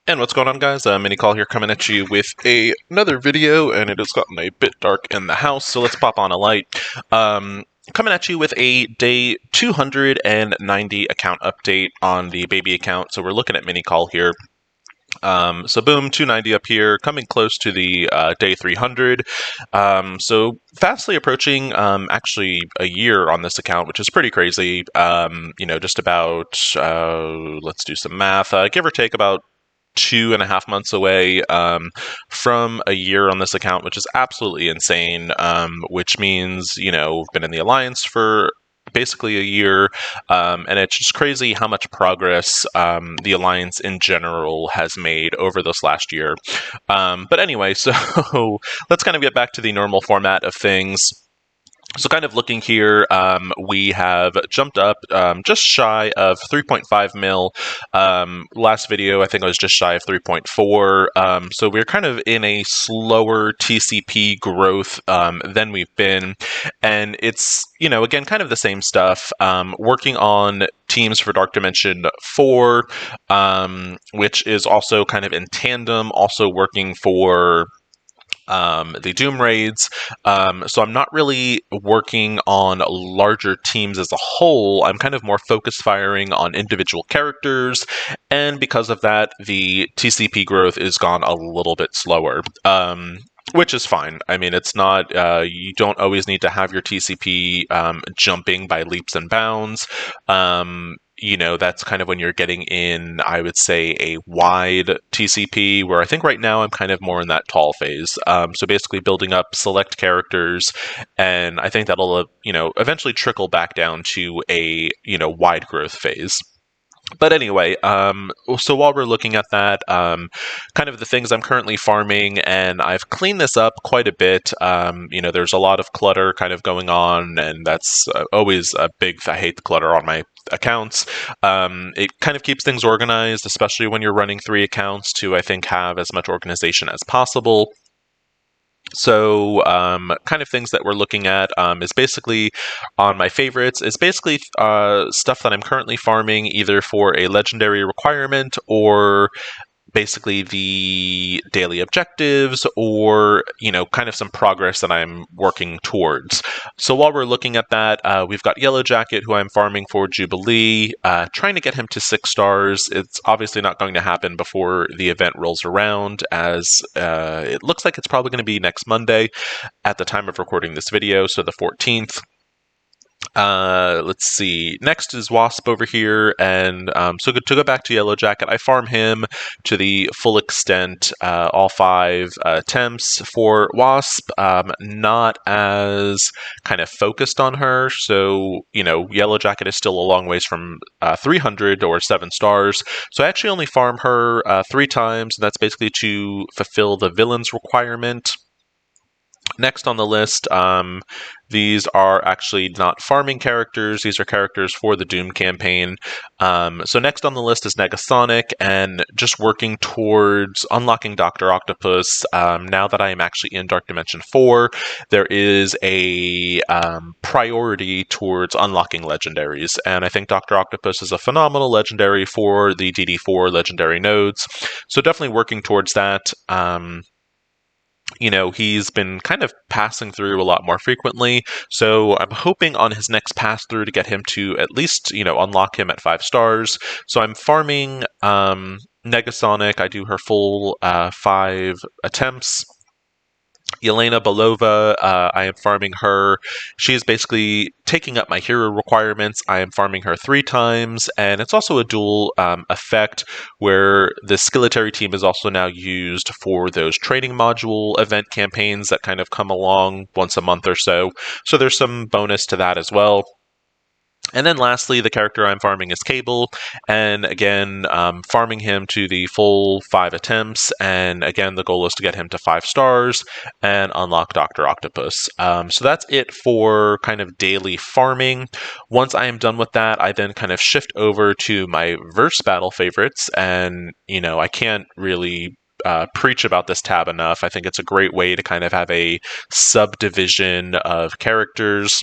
And what's going on, guys? MiniKhal here, coming at you with another video, and it has gotten a bit dark in the house, so let's pop on a light. Coming at you with a day 290 account update on the baby account. So we're looking at MiniKhal here. So boom, 290 up here, coming close to the day 300. So fastly approaching actually a year on this account, which is pretty crazy. Just about, let's do some math, give or take about 2.5 months away from a year on this account, which is absolutely insane. Which means, we've been in the Alliance for basically a year, and it's just crazy how much progress the Alliance in general has made over this last year. But anyway, so let's kind of get back to the normal format of things. So kind of looking here, we have jumped up just shy of 3.5 mil. Last video, I think I was just shy of 3.4. So we're kind of in a slower TCP growth than we've been. And it's, again, kind of the same stuff. Working on teams for Dark Dimension 4, which is also kind of in tandem, also working for the Doom raids. So I'm not really working on larger teams as a whole. I'm kind of more focus firing on individual characters, and because of that, the TCP growth is gone a little bit slower. Which is fine. I mean, it's not, you don't always need to have your TCP jumping by leaps and bounds. That's kind of when you're getting in, I would say, a wide TCP, where I think right now I'm kind of more in that tall phase. So basically building up select characters, and I think that'll, eventually trickle back down to a, wide growth phase. But anyway, so while we're looking at that, kind of the things I'm currently farming, and I've cleaned this up quite a bit. There's a lot of clutter kind of going on, and that's always a big, I hate the clutter on my accounts. It kind of keeps things organized, especially when you're running 3 accounts, to, I think, have as much organization as possible. So kind of things that we're looking at is basically on my favorites, is basically stuff that I'm currently farming either for a legendary requirement or basically the daily objectives, or kind of some progress that I'm working towards. So while we're looking at that, we've got Yellow Jacket, who I'm farming for Jubilee, trying to get him to 6 stars. It's obviously not going to happen before the event rolls around, as it looks like it's probably going to be next Monday at the time of recording this video, so the 14th. Let's see. Next is Wasp over here, and so to go back to Yellow Jacket, I farm him to the full extent, all 5 attempts. For Wasp, not as kind of focused on her, so Yellow Jacket is still a long ways from 300 or 7 stars. So I actually only farm her 3 times, and that's basically to fulfill the villain's requirement. Next on the list, these are actually not farming characters. These are characters for the Doom campaign. So next on the list is Negasonic, and just working towards unlocking Dr. Octopus. Now that I am actually in Dark Dimension 4, there is a priority towards unlocking legendaries, and I think Dr. Octopus is a phenomenal legendary for the DD4 legendary nodes. So definitely working towards that. He's been kind of passing through a lot more frequently, so I'm hoping on his next pass through to get him to at least, unlock him at 5 stars. So I'm farming Negasonic. I do her full 5 attempts. Yelena Belova, I am farming her. She is basically taking up my hero requirements. I am farming her 3 times, and it's also a dual effect where the Skilletary team is also now used for those training module event campaigns that kind of come along once a month or so. So there's some bonus to that as well. And then lastly, the character I'm farming is Cable, and again, farming him to the full 5 attempts, and again, the goal is to get him to 5 stars and unlock Dr. Octopus. So that's it for kind of daily farming. Once I am done with that, I then kind of shift over to my verse battle favorites, and, I can't really preach about this tab enough. I think it's a great way to kind of have a subdivision of characters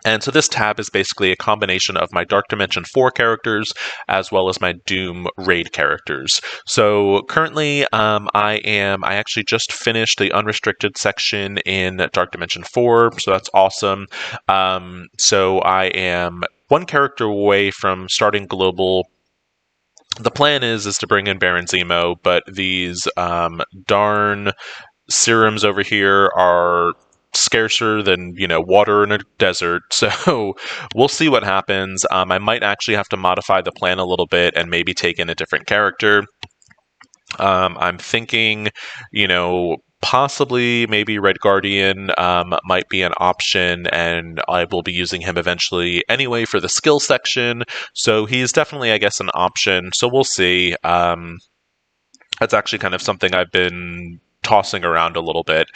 And so this tab is basically a combination of my Dark Dimension 4 characters as well as my Doom raid characters. So currently, I actually just finished the unrestricted section in Dark Dimension 4, so that's awesome. So I am one character away from starting global. The plan is to bring in Baron Zemo, but these darn serums over here are scarcer than water in a desert, so we'll see what happens. I might actually have to modify the plan a little bit and maybe take in a different character. I'm thinking, possibly maybe Red Guardian might be an option, and I will be using him eventually anyway for the skill section, so he's definitely, I guess, an option, so we'll see. That's actually kind of something I've been tossing around a little bit.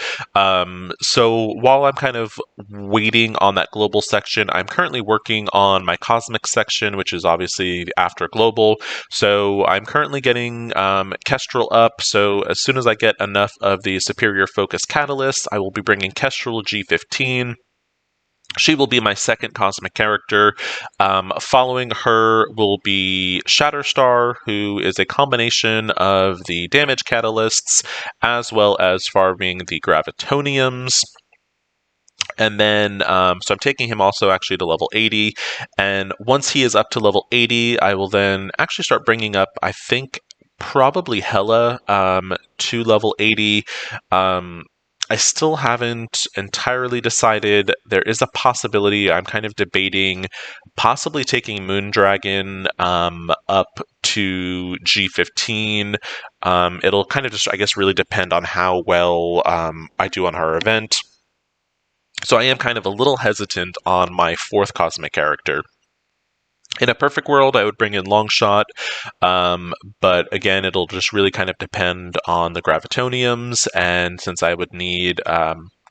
So while I'm kind of waiting on that global section, I'm currently working on my cosmic section, which is obviously after global. So I'm currently getting Kestrel up. So as soon as I get enough of the superior focus catalysts, I will be bringing Kestrel G15. She will be my second cosmic character. Following her will be Shatterstar, who is a combination of the damage catalysts as well as farming the gravitoniums. And then, so I'm taking him also actually to level 80. And once he is up to level 80, I will then actually start bringing up, I think, probably Hela to level 80. I still haven't entirely decided. There is a possibility. I'm kind of debating possibly taking Moondragon up to G15. It'll kind of just, I guess, really depend on how well I do on her event. So I am kind of a little hesitant on my fourth cosmic character. In a perfect world, I would bring in Longshot, but again, it'll just really kind of depend on the gravitoniums, and since I would need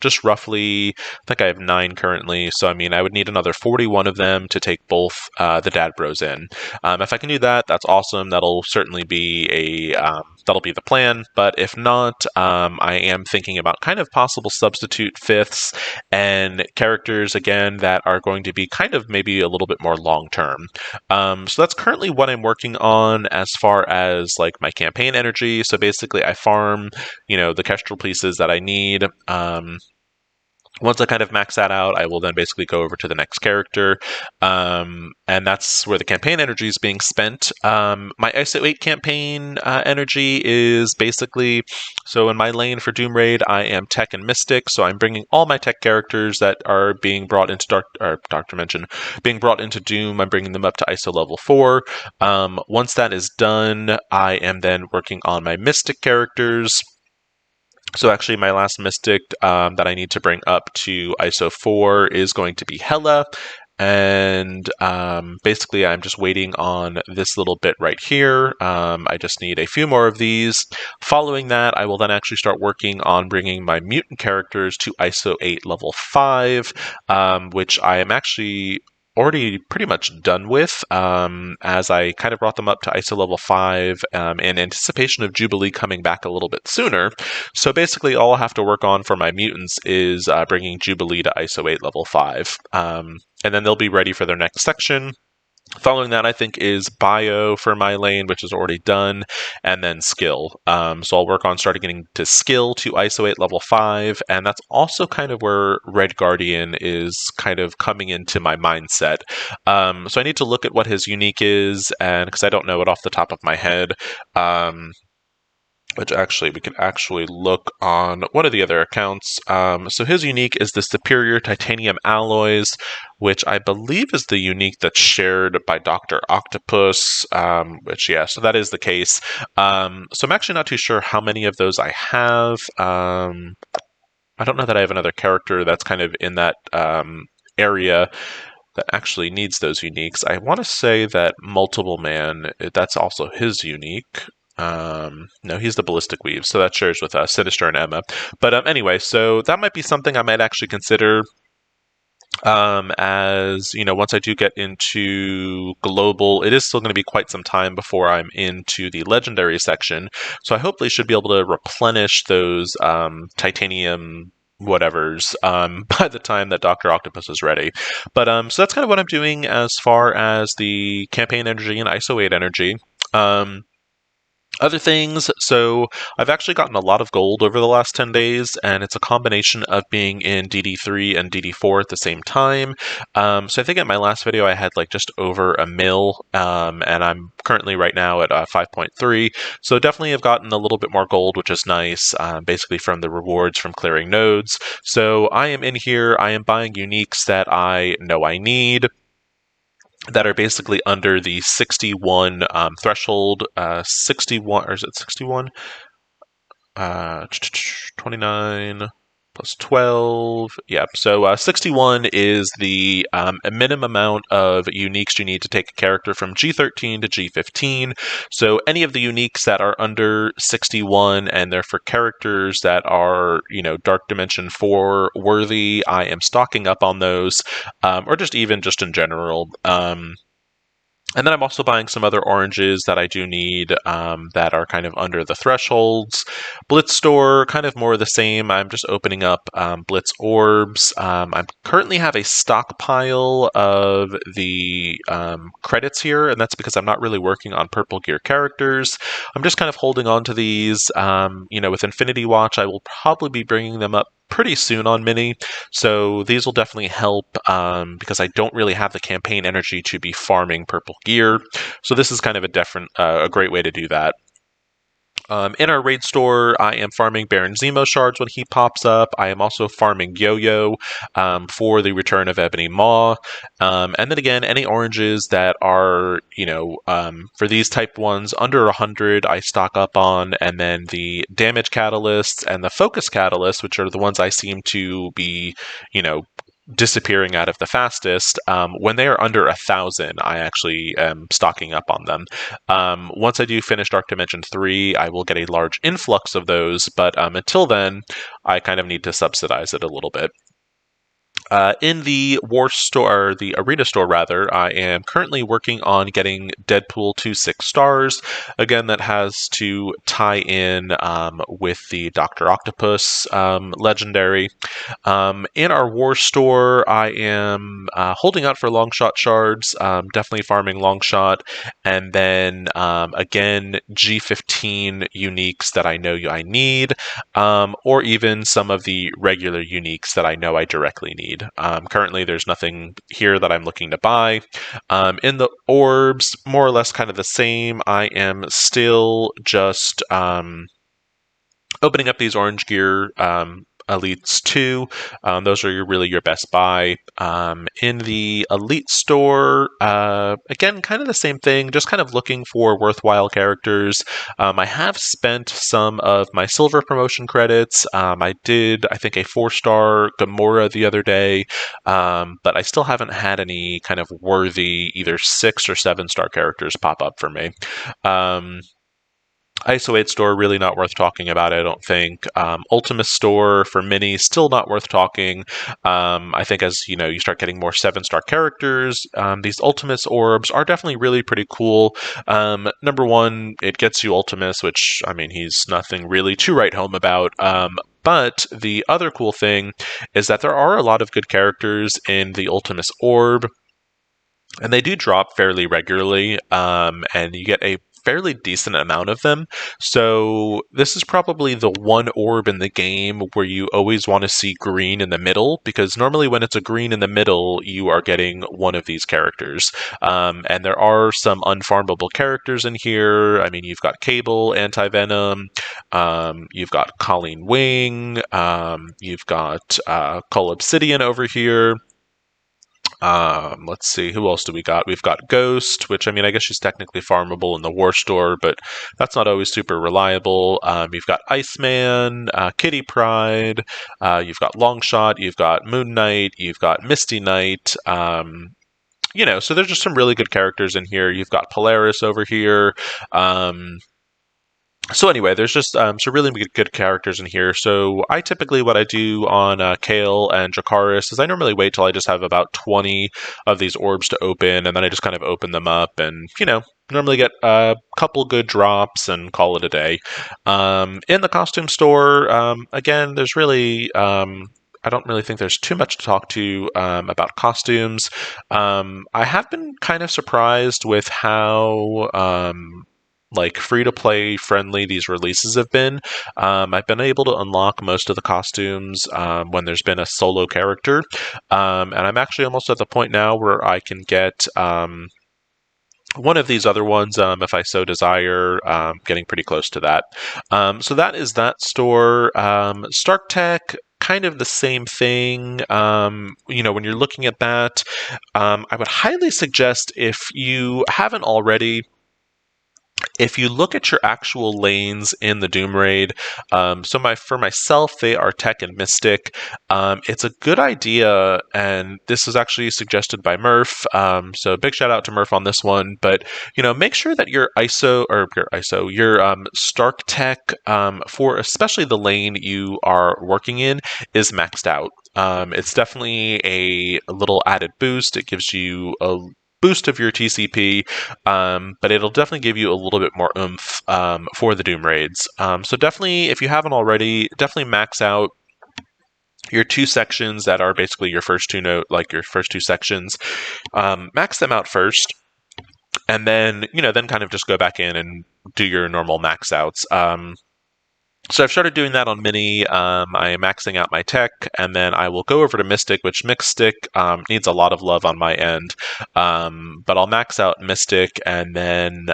just roughly, I think I have 9 currently, so I mean, I would need another 41 of them to take both the Dad Bros in. If I can do that, that's awesome. That'll certainly be that'll be the plan, but if not, I am thinking about kind of possible substitute fifths and characters, again, that are going to be kind of maybe a little bit more long-term. So that's currently what I'm working on as far as like my campaign energy. So basically I farm, the Kestrel pieces that I need. Once I kind of max that out, I will then basically go over to the next character, and that's where the campaign energy is being spent. My ISO 8 campaign energy is basically, so in my lane for Doom Raid, I am Tech and Mystic, so I'm bringing all my Tech characters that are being brought into Dark Dimension, being brought into Doom, I'm bringing them up to ISO level 4. Once that is done, I am then working on my Mystic characters. So actually my last Mystic that I need to bring up to ISO 4 is going to be Hela. And basically I'm just waiting on this little bit right here. I just need a few more of these. Following that, I will then actually start working on bringing my mutant characters to ISO 8 level 5, which I am actually already pretty much done with, as I kind of brought them up to ISO level 5 in anticipation of Jubilee coming back a little bit sooner. So basically all I have to work on for my mutants is bringing Jubilee to ISO 8 level 5. And then they'll be ready for their next section. Following that, I think, is Bio for my lane, which is already done, and then Skill. So I'll work on starting getting to Skill to ISO 8 level 5, and that's also kind of where Red Guardian is kind of coming into my mindset. So I need to look at what his unique is, and because I don't know it off the top of my head. Which actually, we can actually look on one of the other accounts. So his unique is the Superior Titanium Alloys, which I believe is the unique that's shared by Dr. Octopus, which, yeah, so that is the case. So I'm actually not too sure how many of those I have. I don't know that I have another character that's kind of in that area that actually needs those uniques. I want to say that Multiple Man, that's also his unique. No, he's the Ballistic Weave, so that shares with Sinister and Emma. But anyway, so that might be something I might actually consider. As once I do get into global, it is still going to be quite some time before I'm into the legendary section. So I hopefully should be able to replenish those titanium whatevers by the time that Dr. Octopus is ready. But so that's kind of what I'm doing as far as the campaign energy and ISO 8 energy. Other things, so I've actually gotten a lot of gold over the last 10 days, and it's a combination of being in DD3 and DD4 at the same time. So I think in my last video I had like just over a mil, and I'm currently right now at 5.3. So definitely have gotten a little bit more gold, which is nice, basically from the rewards from clearing nodes. So I am in here, I am buying uniques that I know I need, that are basically under the 61 threshold. 61, or is it 61? 29 plus 12. Yeah, so 61 is the minimum amount of uniques you need to take a character from G13 to G15. So any of the uniques that are under 61 and they're for characters that are, Dark Dimension 4 worthy, I am stocking up on those, or just even just in general. And then I'm also buying some other oranges that I do need that are kind of under the thresholds. Blitz store, kind of more the same. I'm just opening up Blitz orbs. I currently have a stockpile of the credits here, and that's because I'm not really working on purple gear characters. I'm just kind of holding on to these. With Infinity Watch, I will probably be bringing them up pretty soon on Mini, so these will definitely help because I don't really have the campaign energy to be farming purple gear. So this is kind of a great way to do that. In our raid store, I am farming Baron Zemo shards when he pops up. I am also farming Yo-Yo for the return of Ebony Maw. And then again, any oranges that are, for these type ones under 100, I stock up on. And then the damage catalysts and the focus catalysts, which are the ones I seem to be, disappearing out of the fastest, when they are under 1,000, I actually am stocking up on them. Once I do finish Dark Dimension 3, I will get a large influx of those, but until then, I kind of need to subsidize it a little bit. In the war store, or the arena store rather, I am currently working on getting Deadpool to 6 stars. Again, that has to tie in with the Dr. Octopus legendary. In our war store, I am holding out for Longshot shards, definitely farming Longshot, and then again, G15 uniques that I know I need, or even some of the regular uniques that I know I directly need. Currently, there's nothing here that I'm looking to buy. In the orbs, more or less kind of the same. I am still just opening up these orange gear elites 2. Those are really your best buy. In the elite store, again, kind of the same thing, just kind of looking for worthwhile characters. I have spent some of my silver promotion credits. I did, I think, a 4-star Gamora the other day, but I still haven't had any kind of worthy either 6 or 7-star characters pop up for me. ISO 8 store, really not worth talking about, I don't think. Ultimus store for Mini, still not worth talking. I think as you start getting more 7-star characters, these Ultimus orbs are definitely really pretty cool. Number one, it gets you Ultimus, which, I mean, he's nothing really to write home about. But the other cool thing is that there are a lot of good characters in the Ultimus orb, and they do drop fairly regularly, and you get a fairly decent amount of them. So this is probably the one orb in the game where you always want to see green in the middle, because normally when it's a green in the middle, you are getting one of these characters. And there are some unfarmable characters in here. I mean, you've got Cable, Anti-Venom, you've got Colleen Wing, you've got Cull Obsidian over here. Let's see, who else do we got? We've got Ghost, which, I mean, I guess she's technically farmable in the War Store, but that's not always super reliable. You've got Iceman, Kitty Pryde, you've got Longshot, you've got Moon Knight, you've got Misty Knight. So there's just some really good characters in here. You've got Polaris over here. So anyway, there's just some really good characters in here. So I typically, what I do on Kale and Dracarys is I normally wait till I just have about 20 of these orbs to open, and then I just kind of open them up and, normally get a couple good drops and call it a day. In the costume store, again, there's really... I don't really think there's too much to talk to about costumes. I have been kind of surprised with how like free to play friendly these releases have been. I've been able to unlock most of the costumes when there's been a solo character, and I'm actually almost at the point now where I can get one of these other ones if I so desire, getting pretty close to that. So that is that store. Stark Tech, kind of the same thing. When you're looking at that, I would highly suggest, if you haven't already, if you look at your actual lanes in the Doom Raid, for myself, they are Tech and Mystic. It's a good idea, and this is actually suggested by Murph. So big shout out to Murph on this one. But make sure that your your Stark Tech, for especially the lane you are working in, is maxed out. It's definitely a little added boost. It gives you a boost of your TCP, but it'll definitely give you a little bit more oomph for the Doom raids. So definitely, if you haven't already, definitely max out your two sections that are basically your first your first two sections. Max them out first, and then then kind of just go back in and do your normal max outs. So I've started doing that on Mini. I am maxing out my tech, and then I will go over to Mystic, which Mystic needs a lot of love on my end. But I'll max out Mystic, and then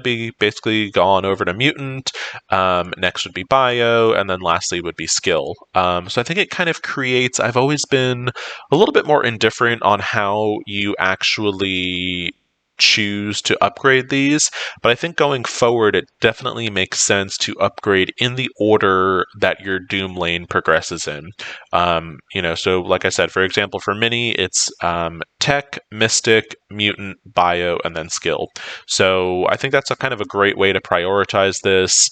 be basically gone over to Mutant. Next would be Bio, and then lastly would be Skill. So I think it kind of creates. I've always been a little bit more indifferent on how you actually choose to upgrade these, but I think going forward it definitely makes sense to upgrade in the order that your Doom lane progresses in. So like I said, for example, for Mini, it's Tech, Mystic, Mutant, Bio, and then Skill. So I think that's a kind of a great way to prioritize this,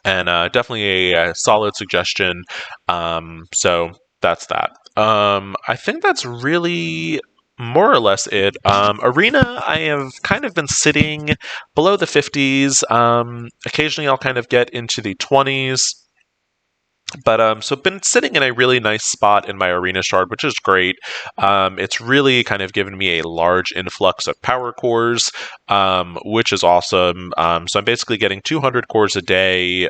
and definitely a solid suggestion. So that's that. I think that's really more or less it. Arena, I have kind of been sitting below the 50s. Occasionally, I'll kind of get into the 20s. But so been sitting in a really nice spot in my arena shard, which is great. It's really kind of given me a large influx of power cores, which is awesome. So I'm basically getting 200 cores a day,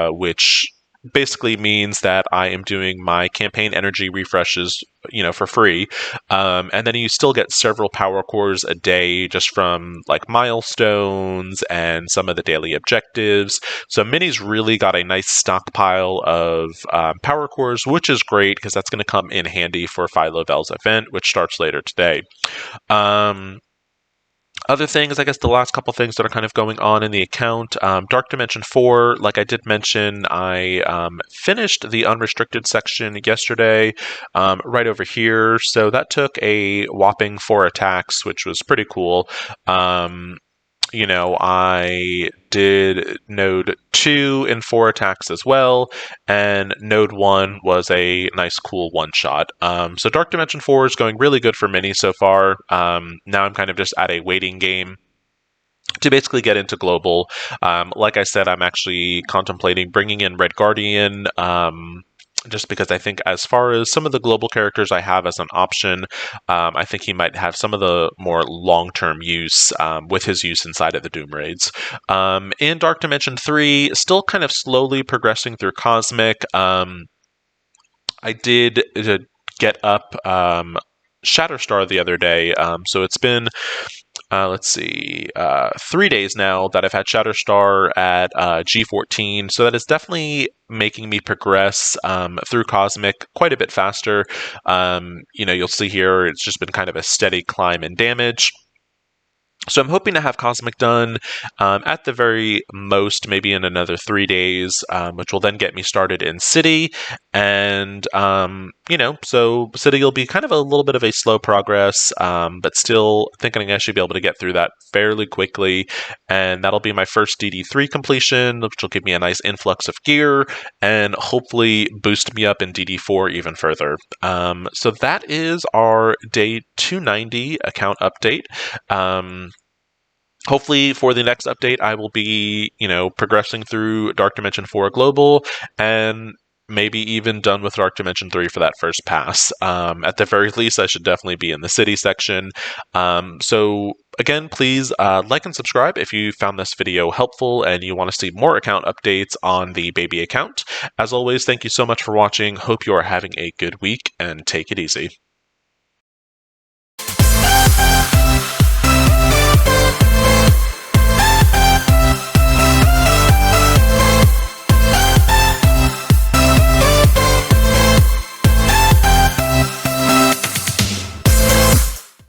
which basically means that I am doing my campaign energy refreshes, for free. And then you still get several power cores a day just from like milestones and some of the daily objectives. So Mini's really got a nice stockpile of power cores, which is great because that's going to come in handy for Philovel's event, which starts later today. Other things, I guess the last couple things that are kind of going on in the account. Dark Dimension 4, like I did mention, I finished the unrestricted section yesterday, right over here. So that took a whopping 4 attacks, which was pretty cool. I did node 2 in 4 attacks as well, and node 1 was a nice, cool one-shot. So Dark Dimension 4 is going really good for Mini so far. Now I'm kind of just at a waiting game to basically get into global. Like I said, I'm actually contemplating bringing in Red Guardian, just because I think as far as some of the global characters I have as an option, I think he might have some of the more long-term use with his use inside of the Doom Raids. In Dark Dimension 3, still kind of slowly progressing through Cosmic. I did get up Shatterstar the other day, so it's been 3 days now that I've had Shatterstar at G14, so that is definitely making me progress through Cosmic quite a bit faster. You'll see here it's just been kind of a steady climb in damage. So I'm hoping to have Cosmic done at the very most, maybe in another 3 days, which will then get me started in City. And, so City will be kind of a little bit of a slow progress, but still thinking I should be able to get through that fairly quickly. And that'll be my first DD3 completion, which will give me a nice influx of gear and hopefully boost me up in DD4 even further. So that is our day 290 account update. Hopefully for the next update, I will be, progressing through Dark Dimension 4 Global and maybe even done with Dark Dimension 3 for that first pass. At the very least, I should definitely be in the city section. So again, please like and subscribe if you found this video helpful and you want to see more account updates on the baby account. As always, thank you so much for watching. Hope you are having a good week and take it easy.